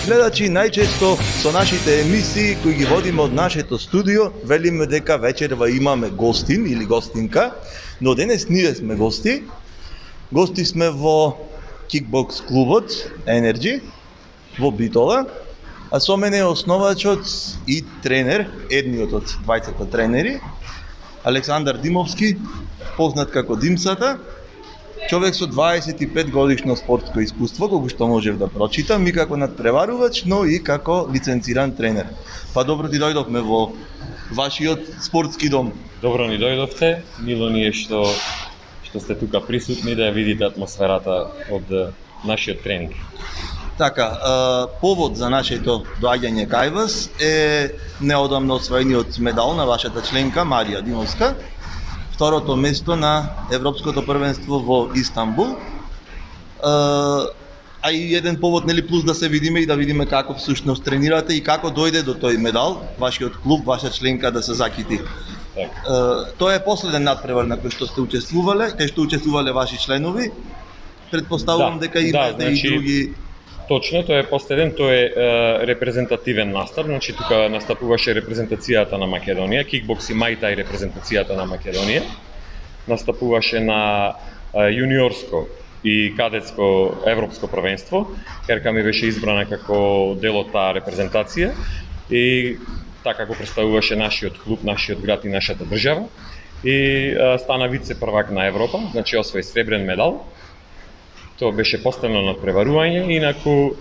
гледачи, најчесто со нашите емисии кои ги водиме од нашето студио, велиме дека вечерва имаме гостин или гостинка, но денес ние сме гости. Гости сме во кикбокс клубот Energy во Битола, а со мене е основачот и тренер, едниот од двајцата тренери, Александар Димовски, познат како Димцата. Човек со 25 годишно спортско искуство, колку што можев да прочитам, и како надпреварувач, но и како лиценциран тренер. Па добро ти дојдовме во вашиот спортски дом. Добро ни дојдовте, мило ни е што сте тука присутни да ја видите атмосферата од нашиот тренинг. Така, повод за нашето доаѓање кај вас е неодамно освоениот медал на вашата членка Марија Димовска, второто место на Европското првенство во Истанбул. А и еден повод, нели, плюс да се видиме и да видиме како всушност тренирате и како дојде до тој медал, вашиот клуб, ваша членка да се закити. Тоа е последен надпревар на кој што сте учествувале, кај што учествувале ваши членови. Предпоставувам дека имате и други. Точно, тоа е последен, тоа е репрезентативен настап, значи тука настапуваше репрезентацијата на Македонија, кикбокс и мајтај репрезентацијата на Македонија, настапуваше на јуниорско и кадетско европско првенство, Ерка ми беше избрана како дел од таа репрезентација и така го представуваше нашиот клуб, нашиот град и нашата држава и стана вице првак на Европа, значи освои сребрен медал. Тоа беше последно надпреварување, инаку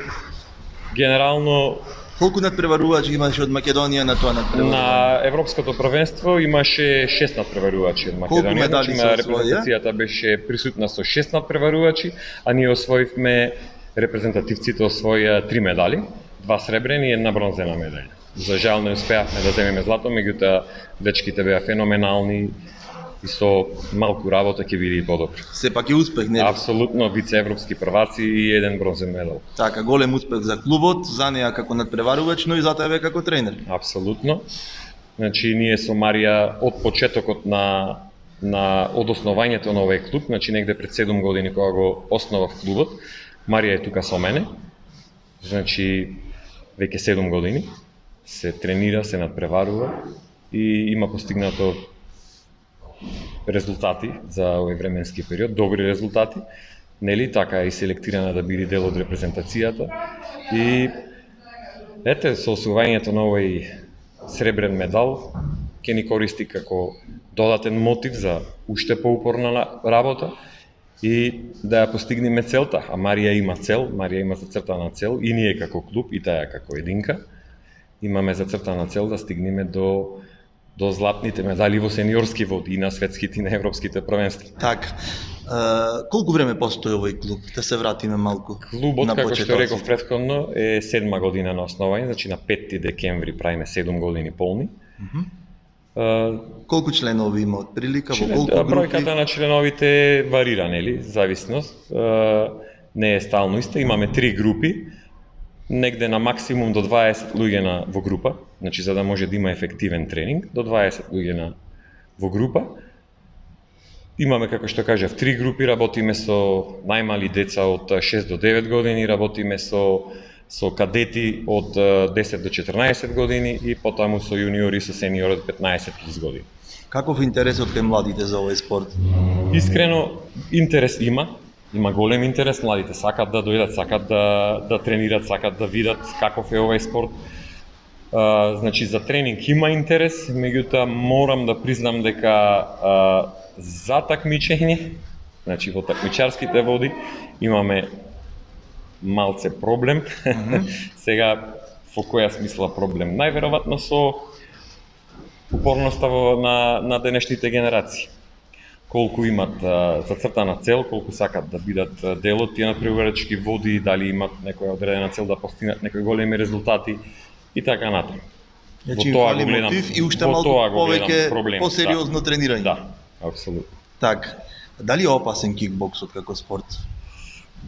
генерално колку надпреварувачи имаше од Македонија на тоа надпреварување? На европското првенство имаше 6 надпреварувачи од Македонија. Колку медали се освоија? Репрезентацијата беше присутна со 6 надпреварувачи, а ние освоивме, репрезентативците освоија 3 медали, 2 сребрени и 1 бронзена медаља. За жал не успеавме да земеме злато, меѓутоа дечките беа феноменални и со малку работа ќе биде и подобро. Сепак е успех, нели? Апсолутно, вице-европски прваци и 1 бронзен медал. Така, голем успех за клубот, за неа како надпреварувач, но и за тебе како тренер. Апсолутно. Значи, ние со Марија од почетокот од основањето на овој клуб, значи негде пред 7 години кога го основав клубот, Марија е тука со мене. Значи, веќе 7 години се тренира, се надпреварува и има постигнато резултати за овој временски период, добри резултати, нели, така и селектирана да биде дел од репрезентацијата. И ете, со освојањето на овој сребрен медал ќе ни користи како додатен мотив за уште поупорна работа и да ја постигнеме целта. А Марија има цел, Марија има зацртана цел и ние како клуб и таа како единка имаме зацртана цел да стигнеме до златните медали во сениорски води и на светските и на европските првенства. Така. Колку време постои овој клуб? Да се вратиме малку. Клубот, како што реков претходно, е 7 година на основање, значи на 5 декември правиме 7 години полни. Колку членови има од прилика, во колку групи? Бројката на членовите варира, нели, зависност. Не е стално иста, имаме 3 групи, негде на максимум до 20 луѓе во група, значи за да може да има ефективен тренинг, до 20 луѓе во група. Имаме, како што кажав, 3 групи, работиме со најмали деца од 6 до 9 години, работиме со кадети од 10 до 14 години и потаму со јуниори, со сениори од 15 плюс години. Каков интересот кај младите за овој спорт? Искрено, интерес има голем интерес, младите сакат да дојдат, сакат да тренират, сакат да видат каков е овој спорт. Значи, за тренинг има интерес, меѓутоа морам да признам дека за такмичење, значи во такмичарските води, имаме малце проблем. Сега, во која смисла проблем? Најверојатно со упорноста на денешните генерации. Колку имат зацртана цел, колку сакат да бидат дел од тие надпреварувачки води, дали имат некоја одредена цел да постигнат некои големи резултати и така натаму. Значи, фали мотив и уште малку повеќе посериозно тренирање. Да, апсолутно. Така, дали е опасен кикбоксот како спорт?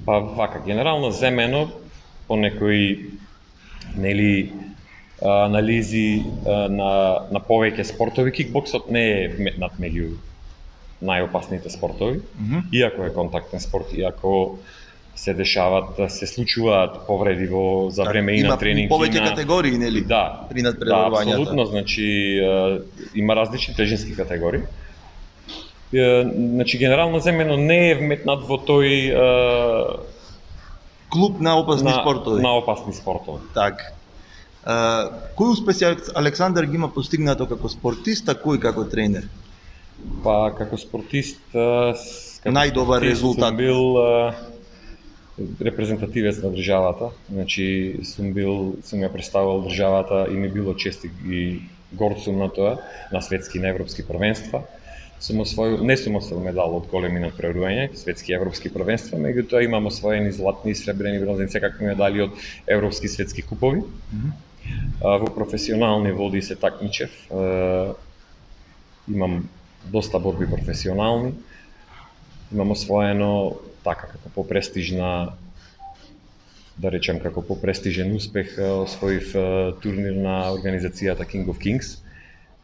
Па вака, генерално земено, по некои, нели, анализи на повеќе спортови, кикбоксот не е вметнат меѓу најопасните спортови, иако е контактен спорт, иако се дешават, се случуваат повреди за време и на тренинг. Има повеќе категории, нели? Да, при надпреварувањата. Да, апсолутно, значи има различни тежински категории. Значи генерално земено не е вметнат во тој клуб на опасни спортови. На опасни спортови. Така. Кои успеси Александар ги има постигнато како спортист, а кои како тренер? Па како спортист најдобар резултат сум бил репрезентативец на државата. Значи сум ја представувал државата и ми било чест и горд сум на тоа, на светски и на европски првенства. Не сум освоил медал од големи надпреварувања, светски и европски првенства, меѓутоа имам освоени златни, сребрени, бронзени, секакви медали од европски и светски купови. Во професионални води се такмичев. Имам доста борби професионални. Имам освоено така како попрестижна, да речем како попрестижен успех, освоив турнир на организацијата King of Kings.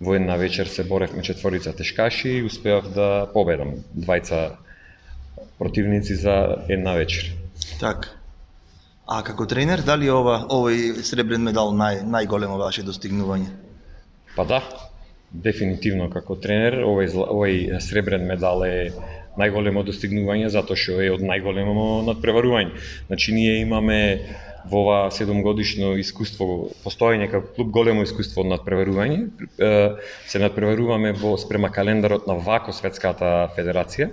Во една вечер се боревме четворица тешкаши и успеав да победам двајца противници за една вечер. Така. А како тренер, дали овој сребрен медал најголемо ваше достигнување? Па да, дефинитивно како тренер, овој сребрен медал е најголемо достигнување затоа што е од најголемо надпреварување. Значи ние имаме во ова 7-годишно искуство, постоење како клуб, големо искуство од надпреварување. Се надпреваруваме спрема календарот на ВАКО, Светската федерација,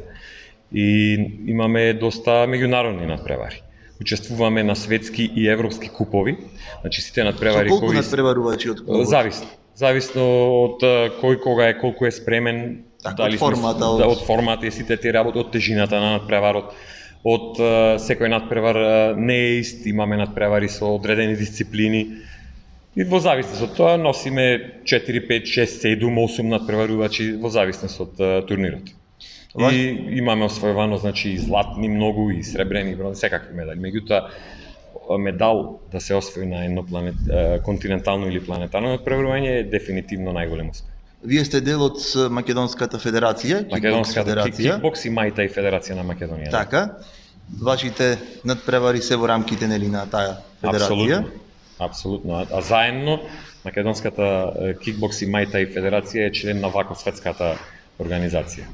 и имаме доста меѓународни надпревари. Учествуваме на светски и европски купови. Значи сите надпревари кои... Со колку надпреварувачи од клубот? Зависно од кој кога е, колку е спремен, од формата, од формата и сите тие работи, од тежината на надпреварот. Од секој надпревар не е ист, имаме надпревари со одредени дисциплини и во зависност од тоа носиме 4, 5, 6, 7, 8 надпреварувачи во зависност од турнирот. И имаме освојувано, значи, и златни многу, и сребрени, и бронзени, секакви медали. Меѓутоа, медал да се освои на едно континентално или планетарно надпреварување е дефинитивно најголем успех. Вие сте дел од Македонската федерација, кикбокс и мајтај федерација на Македонија. Така. Вашите надпревари се во рамките нели на таа федерација? Апсолутно. А заедно Македонската кикбокс и мајтај федерација е член на ВАКО, светската организација.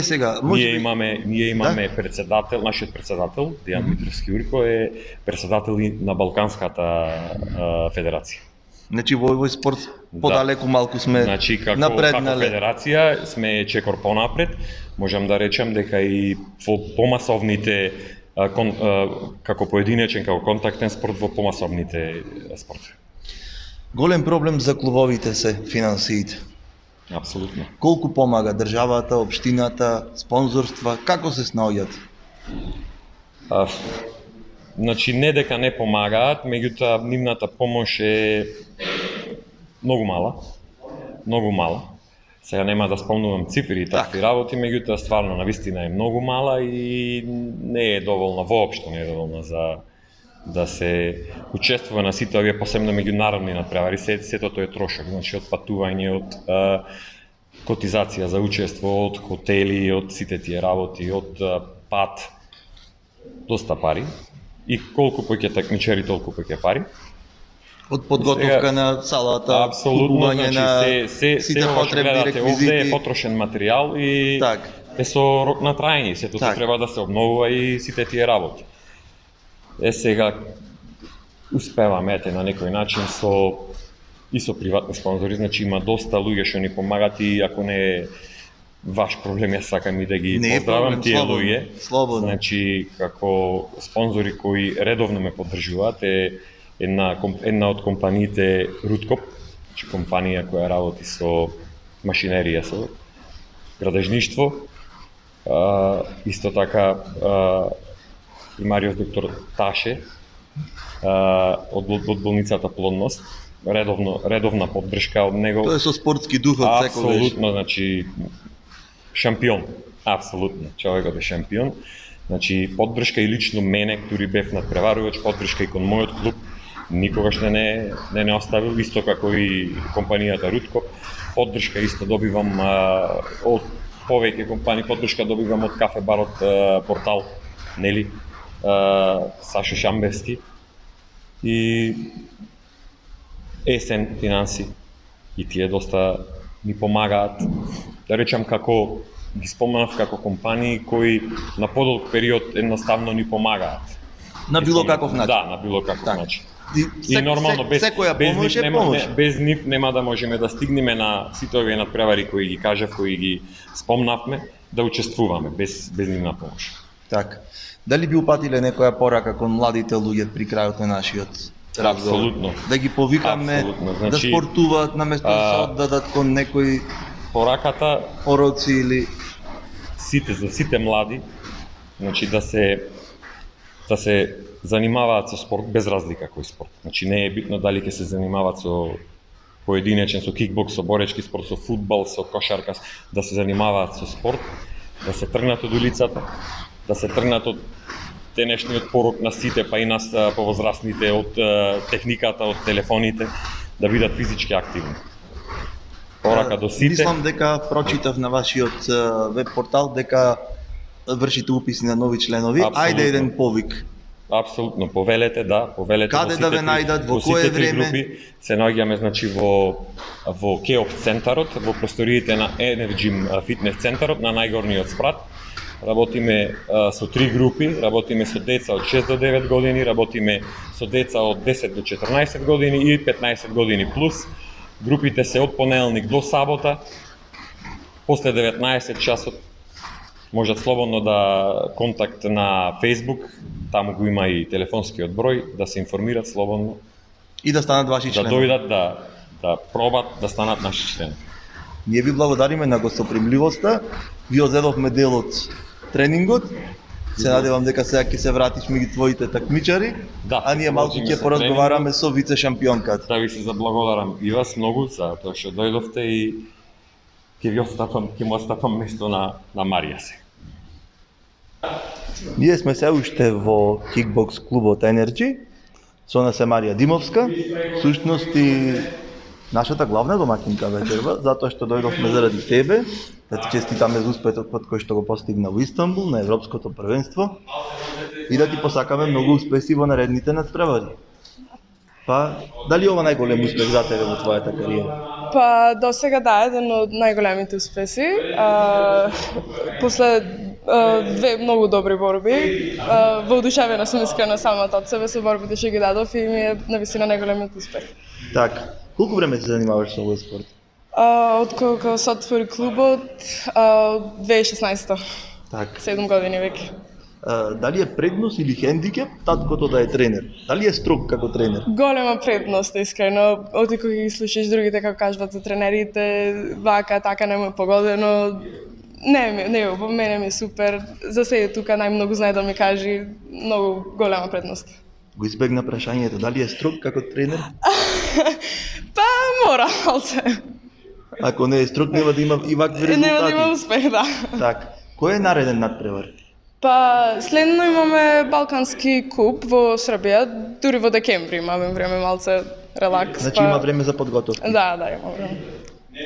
Сега, ние имаме председател, нашиот председател Дијан Митревски Јурко е председател на Балканската федерација. Значи во овој спорт подалеку малку сме напреднале. Како федерација сме чекор понапред. Можам да речем дека и во помасовните како поединечен, како контактен спорт во помасовните спортови. Голем проблем за клубовите се финансиите. Апсолутно. Колку помага државата, општината, спонзорства, како се снаоѓат? Значи не дека не помагаат, меѓутоа нивната помош е многу мала. Сега нема да спомнувам цифри и такви работи, меѓутоа стварно навистина е многу мала и не е доволна, воопшто не е доволна за да се учествува на сите овие посебно меѓународни надпревари. Сето тоа е трошок, значи од патување, од котизација за учество, од хотели, од сите тие работи, од пат, доста пари. И колку повеќе такмичари, толку повеќе пари. Од подготовка на салата, купување на сите потребни реквизити. Овде е потрошен материјал и е со рок на траење, сето треба да се обновува и сите тие работи. Сега успеваме на некој начин и со приватни спонзори, значи има доста луѓе што ни помагат и ако не е ваш проблем, јас сакам и да ги поздравам тие луѓе. Значи, како спонзори кои редовно ме поддржуваат е една од компаниите Рудкоп, значи компанија која работи со машинерија, со градежништво. Исто така примариот доктор Таше од болницата Плодност, редовна поддршка од него. Тоа е со спортски дух од секогаш. Апсолутно, значи шампион, апсолутно, човекот е шампион. Значи поддршка и лично мене, дури бев надпреварувач, поддршка и кон мојот клуб, никогаш не оставил, исто како и компанијата Рудкоп. Поддршка исто добивам од повеќе компании, поддршка добивам од кафе барот Портал, нели? Сашо Шамбевски и Есен Финанси. И тие доста ми помагаат, да речам како ги споменав како компании кои на подолг период едноставно ни помагаат. На било каков начин. Да, на било каков така. начин. И нормално без нив нема да можеме да стигнеме на сите овие надпревари кои ги кажав, кои ги спомнавме, да учествуваме без нивна помош. Така. Дали би упатиле некоја порака кон младите луѓе при крајот на нашиот разговор? Апсолутно. Да ги повикаме Значи, да спортуваат наместо да се оддадат кон некои пораката пороци или за сите млади, значи да се занимаваат со спорт без разлика кој спорт. Значи не е битно дали ќе се занимаваат со поединечен, со кикбокс, со боречки спорт, со фудбал, со кошарка, да се занимаваат со спорт, да се тргнат од улицата, да се тргнат од денешниот порок на сите, па и нас повозрастните, од техниката, од телефоните, да бидат физички активни. Порака до сите. Мислам дека прочитав на вашиот веб портал дека вршите уписи на нови членови. Апсолутно. Ајде еден повик. Апсолутно, повелете. Каде да ве најдат, во кое време? Групи се наоѓаме значи во Кеоп центарот, во просториите на Енерджим фитнес центарот на најгорниот спрат. Работиме со 3 групи, работиме со деца од 6 до 9 години, работиме со деца од 10 до 14 години и 15 години плюс. Групите се од понеделник до сабота, после 19 часот. Можат слободно да контакт на Facebook, таму го има и телефонскиот број, да се информираат слободно. И да станат ваши членови. Да дојдат да пробат да станат наши членови. Ние ви благодариме на гостопримливоста. Ви одзедовме дел од тренингот. Се надевам дека сега ќе се вратиш меѓу твоите такмичари, да, а ние малку ќе поразговараме со вице шампионката. Да ви се заблагодарам и вас многу за тоа што дојдовте и ќе му остапам место на Марија се. Ние сме се уште во кикбокс клубот Енерджи, со нас е Марија Димовска, сушност и нашата главна домакинка вечерва, затоа што дојдовме заради тебе, да ти честитаме за успехот кој што го постигна во Истанбул на Европското првенство и да ти посакаме многу успеси во наредните надпревари. Па, дали ова најголем успех за тебе во твојата кариера? Па, до сега да, еден од најголемите успеси. После две многу добри борби, воодушевена сум искрена самата од себе со борбите што ги дадов и ми е навистина најголемиот успех. Така, колку време се занимаваш со овој спорт? Од кога се отвори клубот, 2016. Так. 7 години веќе. Дали е предност или хендикеп таткото да е тренер? Дали е строг како тренер? Голема предност, искрено. Оти кога ги слушаш другите како кажат за тренерите, вака, така нема погодено. Не, во мене ми е супер. За сега тука најмногу знае да ми кажи, многу голема предност. Го избегна прашањето, дали е строг како тренер? Па, мора, алце. Ако не е строг, нема да има и вакви резултати. Нема да има успех, да. Так, кој е нареден надпревар? Па, следно имаме Балкански куп во Србија, дури во декември имаме време малце релакс. Значи има време за подготовка. Да, има време.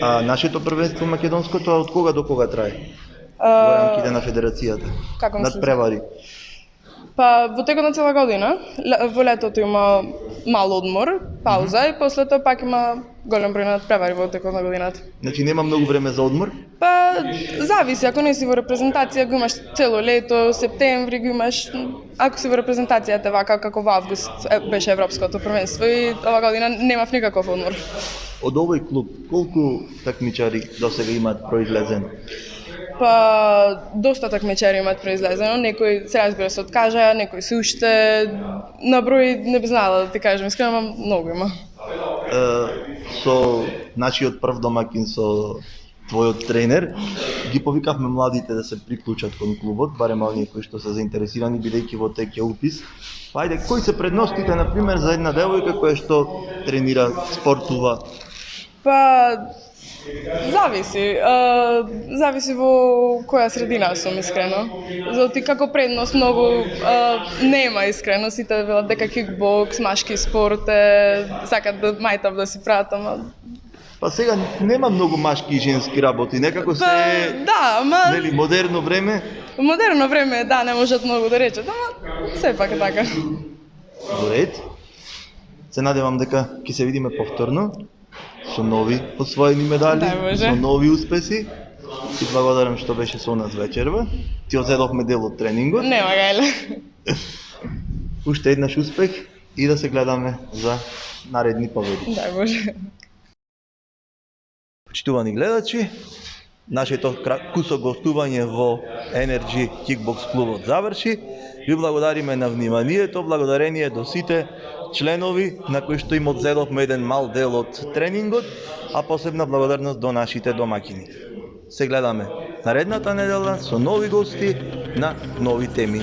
А нашето првенство македонското од кога до кога трае? Во рамките на федерацијата. Како мислите? Надпревари. Па во текот на цела година, во летото има мал одмор, пауза и после тоа пак има голем број на надпревари во текот на годината. Значи нема многу време за одмор? Па зависи, ако не си во репрезентација го имаш цело лето, септември го имаш, ако си во репрезентацијата вака како во август беше европското првенство и ова година немав никаков одмор. Од овој клуб колку такмичари досега имаат произлезен? Па доста такмичари имаат произлезено, некои се разбира се откажаа, некои се уште на број не би знала да ти кажам, искрено многу има. Со нашиот прв домакин, со твојот тренер, ги повикавме младите да се приклучат кон клубот, барем оние кои што се заинтересирани бидејќи во тек е упис. Па ајде, кои се предностите на пример за една девојка која што тренира, спортува? Па зависи во која средина сум, искрено. Зато како предност многу нема, искрено. Сите велат дека кикбокс, машки спорт сакат да мајтав да си прават, ама... Па сега нема многу машки и женски работи, некако се да, ама... нели модерно време. Во модерно време, да, не можат многу да речат, ама сепак е така. Во ред. Се надевам дека ќе се видиме повторно со нови освоени медали, Дај Боже. со нови успеси. Ти благодарам што беше со нас вечерва. Ти одзедовме дел од тренингот. Нема гајле. Уште еднаш успех и да се гледаме за наредни победи. Дај Боже. Почитувани гледачи, нашето кусок гостување во Energy Kickbox клубот заврши. Ви благодариме на вниманието, благодарение до сите членови на кои што им одзедовме еден мал дел од тренингот, а посебна благодарност до нашите домакини. Се гледаме наредната недела со нови гости на нови теми.